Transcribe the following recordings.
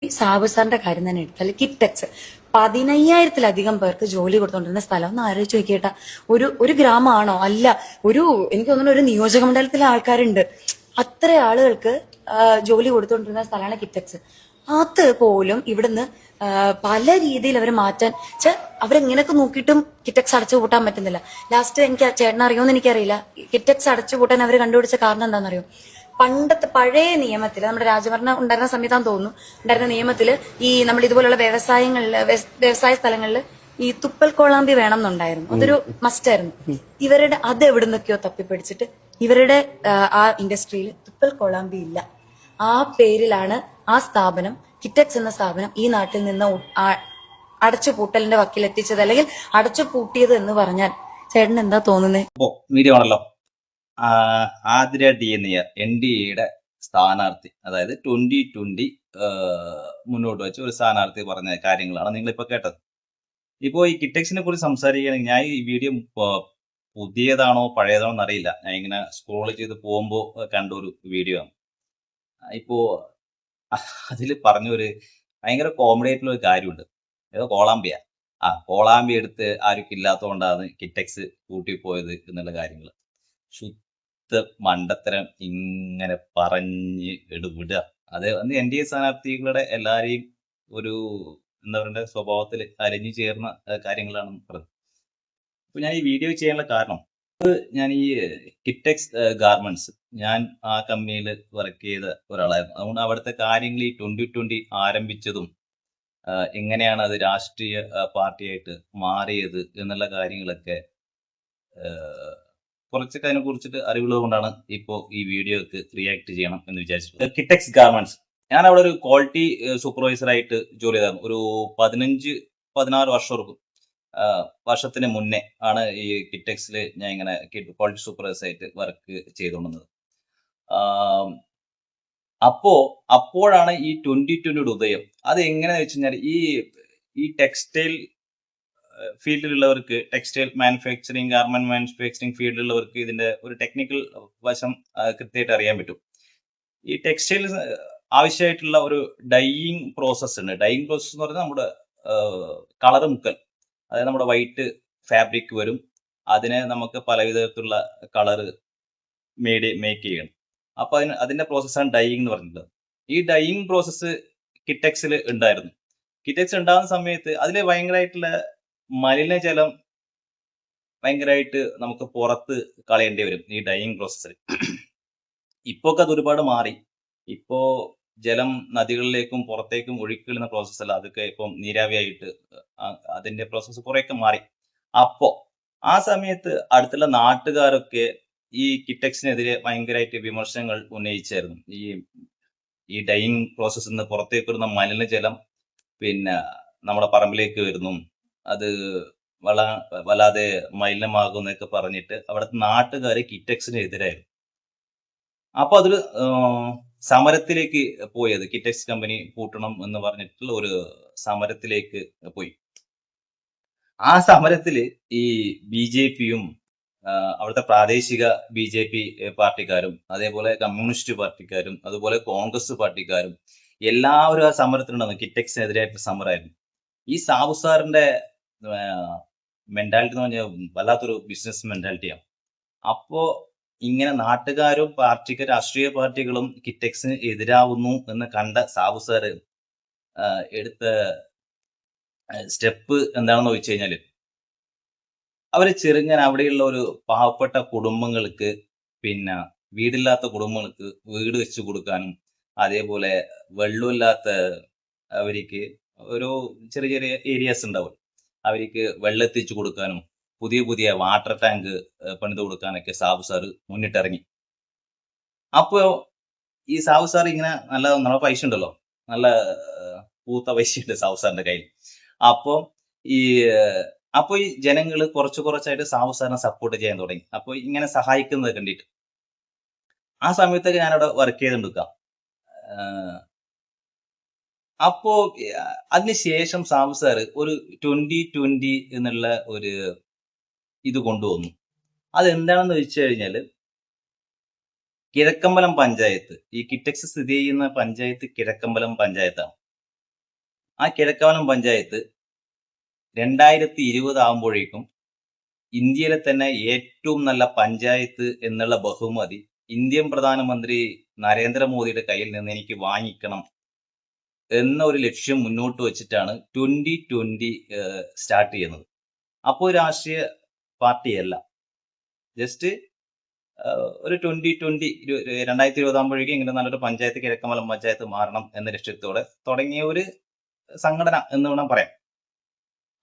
സാബു സാറിന്റെ കാര്യം തന്നെ എടുത്താൽ കിറ്റക്സ് 15,000-ലധികം പേർക്ക് ജോലി കൊടുത്തോണ്ടിരുന്ന സ്ഥലം ഒന്ന് ആലോചിച്ച് നോക്കിയേട്ടാ. ഒരു ഗ്രാമമാണോ? അല്ല, എനിക്ക് തോന്നുന്നു ഒരു നിയോജക മണ്ഡലത്തിലെ ആൾക്കാരുണ്ട്. അത്ര ആളുകൾക്ക് ജോലി കൊടുത്തോണ്ടിരുന്ന സ്ഥലമാണ് കിറ്റക്സ്. അത് പോലും ഇവിടുന്ന് പല രീതിയിൽ അവർ മാറ്റാൻ അവരെങ്ങനെയൊക്കെ നോക്കിയിട്ടും കിറ്റക്സ് അടച്ചു പൂട്ടാൻ പറ്റുന്നില്ല. ലാസ്റ്റ് എനിക്ക് ചേട്ടൻ അറിയോന്ന് എനിക്കറിയില്ല, കിറ്റക്സ് അടച്ചു പൂട്ടാൻ അവർ കണ്ടുപിടിച്ച കാരണം എന്താണെന്നറിയോ? പഴയ നിയമത്തിൽ, നമ്മുടെ രാജഭരണം ഉണ്ടായിരുന്ന സമയത്താന്ന് തോന്നുന്നു, ഉണ്ടായിരുന്ന നിയമത്തിൽ ഈ നമ്മൾ ഇതുപോലുള്ള വ്യവസായ സ്ഥലങ്ങളിൽ ഈ തുപ്പൽ കോളാമ്പി വേണം എന്നുണ്ടായിരുന്നു. അതൊരു മസ്റ്റ് ആയിരുന്നു. ഇവരുടെ അത് എവിടുന്നൊക്കെയോ തപ്പിപ്പിടിച്ചിട്ട് ഇവരുടെ ആ ഇൻഡസ്ട്രിയിൽ തുപ്പൽ കോളാമ്പി ഇല്ല. ആ പേരിലാണ് ആ സ്ഥാപനം, കിറ്റക്സ് എന്ന സ്ഥാപനം, ഈ നാട്ടിൽ നിന്ന് അടച്ചുപൂട്ടലിന്റെ വക്കിലെത്തിച്ചത്, അല്ലെങ്കിൽ അടച്ചുപൂട്ടിയത് എന്ന് പറഞ്ഞാൽ ചേട്ടൻ എന്താ തോന്നുന്നത്? വീഡിയോ ആണല്ലോ. ആതിര NDAയുടെ സ്ഥാനാർത്ഥി, അതായത് 2020 മുന്നോട്ട് വെച്ച ഒരു സ്ഥാനാർത്ഥി പറഞ്ഞ കാര്യങ്ങളാണ് നിങ്ങളിപ്പോ കേട്ടത്. ഇപ്പോ ഈ കിറ്റക്സിനെ കുറിച്ച് സംസാരിക്കുകയാണെങ്കിൽ, ഞാൻ ഈ വീഡിയോ പുതിയതാണോ പഴയതാണോ എന്നറിയില്ല, ഞാൻ ഇങ്ങനെ സ്ക്രോൾ ചെയ്ത് പോകുമ്പോൾ കണ്ട ഒരു വീഡിയോ ആണ്. ഇപ്പോ അതിൽ പറഞ്ഞൊരു ഭയങ്കര കോമഡി ആയിട്ടുള്ള ഒരു കാര്യമുണ്ട്. ഏതോ കോളാമ്പിയ കോളാമ്പി എടുത്ത് ആർക്കും ഇല്ലാത്തതുകൊണ്ടാണ് കിറ്റക്സ് കൂട്ടിപ്പോയത് എന്നുള്ള കാര്യങ്ങൾ. ശുദ്ധ മണ്ടത്തരം ഇങ്ങനെ പറഞ്ഞ് വിടുക. അത് NDA സ്ഥാനാർത്ഥികളുടെ എല്ലാരെയും ഒരു എന്താ പറയുക സ്വഭാവത്തിൽ അലിഞ്ഞു ചേർന്ന കാര്യങ്ങളാണ് പറഞ്ഞത്. അപ്പൊ ഞാൻ ഈ വീഡിയോ ചെയ്യാനുള്ള കാരണം, ഞാൻ ഈ കിറ്റക്സ് ഗാർമെന്റ്സ്, ഞാൻ ആ കമ്പനിയിൽ വർക്ക് ചെയ്ത ഒരാളായിരുന്നു. അതുകൊണ്ട് അവിടുത്തെ കാര്യങ്ങൾ ഈ 2020 ആരംഭിച്ചതും എങ്ങനെയാണ് അത് രാഷ്ട്രീയ പാർട്ടിയായിട്ട് മാറിയത് എന്നുള്ള കാര്യങ്ങളൊക്കെ കുറച്ചൊക്കെ അതിനെ കുറിച്ചിട്ട് അറിവുള്ളത് കൊണ്ടാണ് ഇപ്പോൾ ഈ വീഡിയോക്ക് റിയാക്ട് ചെയ്യണം എന്ന് വിചാരിച്ചത്. കിറ്റക്സ് ഗാർമെന്റ്സ്, ഞാൻ അവിടെ ഒരു ക്വാളിറ്റി സൂപ്പർവൈസർ ആയിട്ട് ജോലി ചെയ്തായിരുന്നു. ഒരു 15-16 വർഷത്തിന് മുന്നേ ആണ് ഈ കിറ്റക്സിൽ ഞാൻ ഇങ്ങനെ ക്വാളിറ്റി സൂപ്പർവൈസർ ആയിട്ട് വർക്ക് ചെയ്തുകൊണ്ടിരുന്നത്. അപ്പോഴാണ് ഈ 2020 ഉദയം. അത് എങ്ങനെയാന്ന് വെച്ച് കഴിഞ്ഞാൽ, ഈ ടെക്സ്റ്റൈൽ ഫീൽഡിലുള്ളവർക്ക്, ടെക്സ്റ്റൈൽ മാനുഫാക്ചറിങ്, ഗാർമെന്റ് മാനുഫാക്ചറിങ് ഫീൽഡിലുള്ളവർക്ക് ഇതിന്റെ ഒരു ടെക്നിക്കൽ വശം കൃത്യമായിട്ട് അറിയാൻ പറ്റും. ഈ ടെക്സ്റ്റൈൽ ആവശ്യമായിട്ടുള്ള ഒരു ഡൈയിങ് പ്രോസസ് ഉണ്ട്. ഡൈയിങ് പ്രോസസ് എന്ന് പറഞ്ഞാൽ നമ്മുടെ കളർ മുക്കൽ, അതായത് നമ്മുടെ വൈറ്റ് ഫാബ്രിക് വരും, അതിനെ നമുക്ക് പല വിധത്തിലുള്ള കളർ മേക്ക് ചെയ്യണം. അപ്പൊ അതിന്റെ പ്രോസസ്സാണ് ഡൈയിങ് എന്ന് പറഞ്ഞിട്ടുള്ളത്. ഈ ഡൈയിങ് പ്രോസസ്സ് കിറ്റക്സിൽ ഉണ്ടായിരുന്നു. കിറ്റക്സ് ഉണ്ടാകുന്ന സമയത്ത് അതിൽ ഭയങ്കരമായിട്ടുള്ള മലിനജലം ഭയങ്കരമായിട്ട് നമുക്ക് പുറത്ത് കളയേണ്ടി വരും ഈ ഡൈയിങ് പ്രോസസ്സിൽ. ഇപ്പൊ അത് ഒരുപാട് മാറി. ഇപ്പോ ജലം നദികളിലേക്കും പുറത്തേക്കും ഒഴുക്കിടുന്ന പ്രോസസ്സല്ല, അതൊക്കെ ഇപ്പം നീരാവിയായിട്ട് അതിന്റെ പ്രോസസ്സ് കുറെയൊക്കെ മാറി. അപ്പോ ആ സമയത്ത് അടുത്തുള്ള നാട്ടുകാരൊക്കെ ഈ കിറ്റക്സിനെതിരെ ഭയങ്കരമായിട്ട് വിമർശനങ്ങൾ ഉന്നയിച്ചായിരുന്നു. ഈ ഡൈയിങ് പ്രോസസ്സിൽ നിന്ന് പുറത്തേക്ക് വരുന്ന മലിനജലം പിന്നെ നമ്മുടെ പറമ്പിലേക്ക് വരുന്നു, അത് വല്ലാതെ മലിനമാകുന്നൊക്കെ പറഞ്ഞിട്ട് അവിടുത്തെ നാട്ടുകാര് കിറ്റക്സിന് എതിരായിരുന്നു. അപ്പൊ അതൊരു സമരത്തിലേക്ക് പോയത്, കിറ്റക്സ് കമ്പനി പൂട്ടണം എന്ന് പറഞ്ഞിട്ടുള്ള ഒരു സമരത്തിലേക്ക് പോയി. ആ സമരത്തില് ഈ BJPയും അവിടുത്തെ പ്രാദേശിക BJP പാർട്ടിക്കാരും, അതേപോലെ കമ്മ്യൂണിസ്റ്റ് പാർട്ടിക്കാരും, അതുപോലെ കോൺഗ്രസ് പാർട്ടിക്കാരും എല്ലാവരും ആ സമരത്തിലുണ്ടായിരുന്നു. കിറ്റക്സിനെതിരായിട്ട് സമരമായിരുന്നു. ഈ സാബു സാറിന്റെ മെന്റാലിറ്റി എന്ന് പറഞ്ഞാൽ വല്ലാത്തൊരു ബിസിനസ് മെന്റാലിറ്റിയാണ്. അപ്പോ ഇങ്ങനെ നാട്ടുകാരും രാഷ്ട്രീയ പാർട്ടികളും കിറ്റക്സിന് എതിരാവുന്നു എന്ന് കണ്ട സാബു സാറ് എടുത്ത സ്റ്റെപ്പ് എന്താണെന്ന് ചോദിച്ചു കഴിഞ്ഞാല്, അവര് ചെറുങ്ങനെ അവിടെയുള്ള ഒരു പാവപ്പെട്ട കുടുംബങ്ങൾക്ക്, പിന്നെ വീടില്ലാത്ത കുടുംബങ്ങൾക്ക് വീട് വെച്ചു കൊടുക്കാനും, അതേപോലെ വെള്ളമില്ലാത്ത അവർക്ക് ഒരു ചെറിയ ചെറിയ ഏരിയാസ് ഉണ്ടാവും, അവർക്ക് വെള്ളം എത്തിച്ചു കൊടുക്കാനും, പുതിയ വാട്ടർ ടാങ്ക് പണിത് കൊടുക്കാനൊക്കെ സാബു സാറ് മുന്നിട്ടിറങ്ങി. അപ്പോ ഈ സാബു സാർ ഇങ്ങനെ നല്ല പൈസ ഉണ്ടല്ലോ, നല്ല പൂത്ത പൈസയുണ്ട് സാബു സാറിന്റെ കയ്യിൽ. അപ്പൊ ഈ ജനങ്ങള് കുറച്ചായിട്ട് സാബു സാറിനെ സപ്പോർട്ട് ചെയ്യാൻ തുടങ്ങി. അപ്പൊ ഇങ്ങനെ സഹായിക്കുന്നത് കണ്ടിട്ട് ആ സമയത്തൊക്കെ ഞാനവിടെ വർക്ക് ചെയ്തുകൊണ്ടിരിക്കാം. അപ്പോ അതിനുശേഷം സാബു സാറ് ഒരു 2020 എന്നുള്ള ഒരു ഇത് കൊണ്ടുവന്നു. അതെന്താണെന്ന് വെച്ച് കഴിഞ്ഞാല്, കിഴക്കമ്പലം പഞ്ചായത്ത്, ഈ കിറ്റക്സ് സ്ഥിതി ചെയ്യുന്ന പഞ്ചായത്ത് കിഴക്കമ്പലം പഞ്ചായത്താണ്. ആ കിഴക്കമലം പഞ്ചായത്ത് 2020 ആകുമ്പോഴേക്കും ഇന്ത്യയിലെ തന്നെ ഏറ്റവും നല്ല പഞ്ചായത്ത് എന്നുള്ള ബഹുമതി ഇന്ത്യൻ പ്രധാനമന്ത്രി നരേന്ദ്രമോദിയുടെ കയ്യിൽ നിന്ന് എനിക്ക് വാങ്ങിക്കണം എന്ന ഒരു ലക്ഷ്യം മുന്നോട്ട് വെച്ചിട്ടാണ് 2020 സ്റ്റാർട്ട് ചെയ്യുന്നത്. അപ്പോൾ രാഷ്ട്രീയ പാർട്ടിയല്ല, ജസ്റ്റ് ഒരു 2020 ആകുമ്പോഴേക്കും ഇങ്ങനെ നല്ലൊരു പഞ്ചായത്ത് കിഴക്കമലം പഞ്ചായത്ത് മാറണം എന്ന ലക്ഷ്യത്തോടെ തുടങ്ങിയ ഒരു സംഘടന എന്ന് വേണം പറയാം.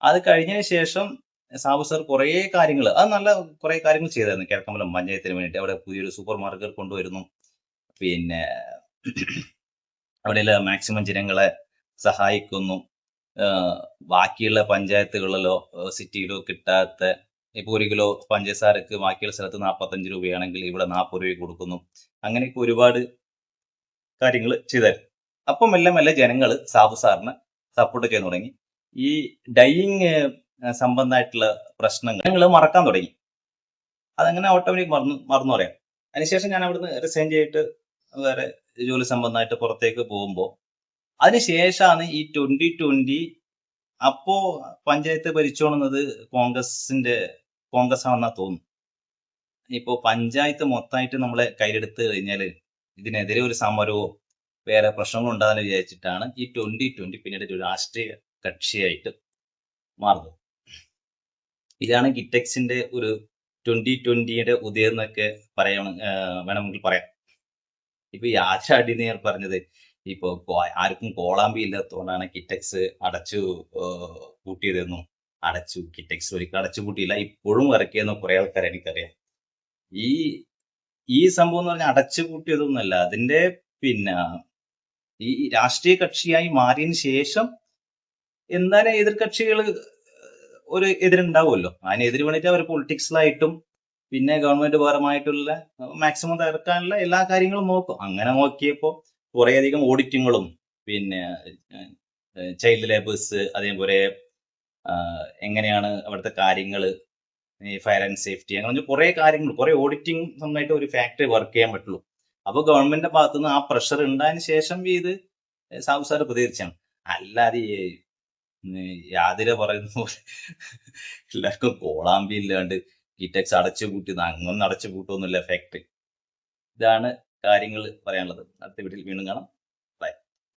അത് കഴിഞ്ഞതിന് ശേഷം സാബു സർ കുറേ കാര്യങ്ങൾ, അത് നല്ല കുറേ കാര്യങ്ങൾ ചെയ്തായിരുന്നു കിഴക്കമലം പഞ്ചായത്തിന് വേണ്ടിയിട്ട്. അവിടെ പുതിയൊരു സൂപ്പർ മാർക്കറ്റ് കൊണ്ടുവരുന്നു, പിന്നെ അവിടെയുള്ള മാക്സിമം ജനങ്ങളെ സഹായിക്കുന്നു. ബാക്കിയുള്ള പഞ്ചായത്തുകളിലോ സിറ്റിയിലോ കിട്ടാത്ത, ഇപ്പൊ 1 കിലോ പഞ്ചസാരക്ക് ബാക്കിയുള്ള സ്ഥലത്ത് 45 രൂപയാണെങ്കിൽ ഇവിടെ 40 രൂപ കൊടുക്കുന്നു. അങ്ങനെയൊക്കെ ഒരുപാട് കാര്യങ്ങൾ ചെയ്തായിരുന്നു. അപ്പം മെല്ലെ മെല്ലെ ജനങ്ങൾ സാബു സാറിന് സപ്പോർട്ട് ചെയ്യാൻ തുടങ്ങി. ഈ ഡൈയിങ് സംബന്ധമായിട്ടുള്ള പ്രശ്നങ്ങൾ ഞങ്ങൾ മറക്കാൻ തുടങ്ങി. അതങ്ങനെ ഓട്ടോമാറ്റിക് മറന്നു പറയാം. അതിനുശേഷം ഞാൻ അവിടുന്ന് റിസൈൻ ചെയ്തിട്ട് വേറെ ജോലി സംബന്ധമായിട്ട് പുറത്തേക്ക് പോകുമ്പോൾ അതിനുശേഷമാണ് ഈ 2020 അപ്പോ പഞ്ചായത്ത് ഭരിച്ചോളുന്നത് കോൺഗ്രസ് ആണെന്നാ തോന്നുന്നു. ഇപ്പോ പഞ്ചായത്ത് മൊത്തമായിട്ട് നമ്മളെ കയ്യിലെടുത്ത് കഴിഞ്ഞാല് ഇതിനെതിരെ ഒരു സമരവും വേറെ പ്രശ്നങ്ങളും ഉണ്ടാകാന്ന് വിചാരിച്ചിട്ടാണ് ഈ 2020 പിന്നീട് ഒരു രാഷ്ട്രീയ കക്ഷിയായിട്ട് മാറുന്നത്. ഇതാണ് ഗിറ്റെക്സിന്റെ ഒരു 2020 ഉദയം എന്നൊക്കെ വേണമെങ്കിൽ പറയാം. ഇപ്പൊ ഈ ആശാടി ഞാൻ പറഞ്ഞത്, ഇപ്പൊ ആർക്കും കോളാമ്പി ഇല്ലാത്തതുകൊണ്ടാണ് കിറ്റെക്സ് അടച്ചു പൂട്ടിയതെന്നും, കിറ്റെക്സ് ഒരിക്കലും അടച്ചു പൂട്ടിയില്ല, ഇപ്പോഴും ഇറക്കിയെന്ന കുറെ ആൾക്കാർ എനിക്കറിയാം. ഈ സംഭവം എന്ന് പറഞ്ഞാൽ അടച്ചു പൂട്ടിയതൊന്നുമല്ല. അതിന്റെ പിന്നെ ഈ രാഷ്ട്രീയ കക്ഷിയായി മാറിയതിന് ശേഷം എന്തായാലും എതിർകക്ഷികൾ ഒരു എതിരുണ്ടാവുമല്ലോ. അതിനെതിര് വേണ്ടിയിട്ട് അവർ പൊളിറ്റിക്സിലായിട്ടും പിന്നെ ഗവൺമെന്റ് പരമായിട്ടുള്ള മാക്സിമം തകർക്കാനുള്ള എല്ലാ കാര്യങ്ങളും നോക്കും. അങ്ങനെ നോക്കിയപ്പോൾ കുറേയധികം ഓഡിറ്റിങ്ങുകളും പിന്നെ ചൈൽഡ് ലേബേഴ്സ്, അതേപോലെ എങ്ങനെയാണ് അവിടുത്തെ കാര്യങ്ങൾ, ഫയർ ആൻഡ് സേഫ്റ്റി, അങ്ങനെ കുറെ കാര്യങ്ങൾ, കുറെ ഓഡിറ്റിംഗ് നന്നായിട്ട് ഒരു ഫാക്ടറി വർക്ക് ചെയ്യാൻ പറ്റുള്ളൂ. അപ്പൊ ഗവൺമെന്റിന്റെ ഭാഗത്തുനിന്ന് ആ പ്രഷർ ഉണ്ടായതിനു ശേഷം ഇത് സാബു സാർ പ്രതികരിച്ചാണ്. അല്ലാതെ യാതിര പറയുന്ന പോലെ എല്ലാവർക്കും കോളാമ്പി ഇല്ലാണ്ട് കിറ്റെക്സ് അടച്ചു പൂട്ടിയത്, അങ്ങനെ അടച്ചു പൂട്ടൊന്നുമില്ല ഫാക്ടറി. ഇതാണ് കാര്യങ്ങൾ പറയാനുള്ളത്. അടുത്ത വീട്ടിൽ വീണ്ടും കാണാം.